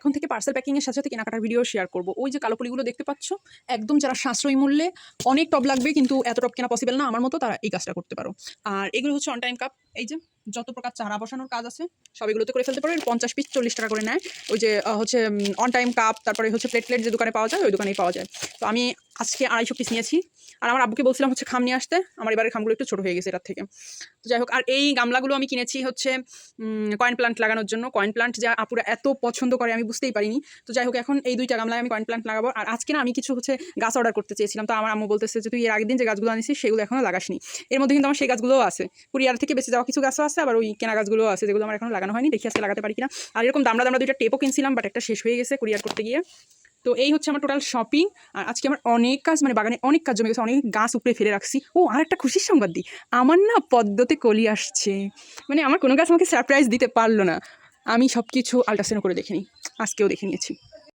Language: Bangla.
এখন থেকে পার্সেল প্যাকিংয়ের সাথে সাথে কেনাকাটার ভিডিও শেয়ার করব। ওই যে কালো পলিগুলো দেখতে পাচ্ছ, একদম যারা সাশ্রয়ী মূল্যে অনেক টব লাগবে কিন্তু এত টব কেনা পসিবল না আমার মতো, তারা এই কাজটা করতে পারো। আর এগুলো হচ্ছে অন টাইম কাপ। এই যে যত প্রকার চারা বসানোর কাজ আছে সব এগুলোতে করে ফেলতে পারো। 50 পিস 40 টাকা করে নেয়। ওই যে হচ্ছে অন টাইম কাপ, তারপরে হচ্ছে প্লেট যে দোকানে পাওয়া যায় ওই দোকানেই পাওয়া যায়। তো আমি আজকে 250 পিস নিয়েছি। আর আমার আব্বুকে বলছিলাম হচ্ছে খাম নিয়ে আসতে, আমার এবারে খামগুলো একটু ছোটো হয়ে গেছে এটার থেকে। তো যাই হোক, আর এই গামলাগুলো আমি কিনেছি হচ্ছে কয়েন প্লান্ট লাগানোর জন্য। কয়েন প্লান্ট যা আপুরা এত পছন্দ করে আমি বুঝতেই পারিনি। তো যাই হোক, এখন এই 2টা গামলায় আমি কয়েন প্লান্ট লাগাবো। আর আজকে না আমি কিছু হচ্ছে গাছ অর্ডার করতে চেয়েছিলাম, তো আমার আম্মু বলতেছে যে তুই এর আগের দিন যে গাছগুলো আনিস সেগুলো এখনো লাগাসনি। এর মধ্যে কিন্তু আমার সেই গাছগুলোও আছে, কুরিয়ার থেকে বেঁচে যাওয়া কিছু গাছও আছে, আবার ওই কেনা গাছগুলোও আছে যেগুলো আমার এখনো লাগানো হয়নি। দেখি আজকে লাগাতে পারি কিনা। আর এরকম দামড়া 2টা টেপও কিনছিলাম, বাট একটা শেষ হয়ে গেছে কুরিয়ার করতে গিয়ে। তো এই হচ্ছে আমার টোটাল শপিং। আর আজকে আমার অনেক কাজ, মানে বাগানে অনেক কাজ জমে গেছে, অনেক গাছ উপরে ফেলে রাখছি। ও আর একটা খুশির সংবাদ দিই, আমার না পদ্মতে কলি আসছে। মানে আমার কোনো গাছ আমাকে সারপ্রাইজ দিতে পারলো না। আমি সব কিছু আল্ট্রাসাউন্ড করে দেখে নিই, আজকেও দেখে নিয়েছি।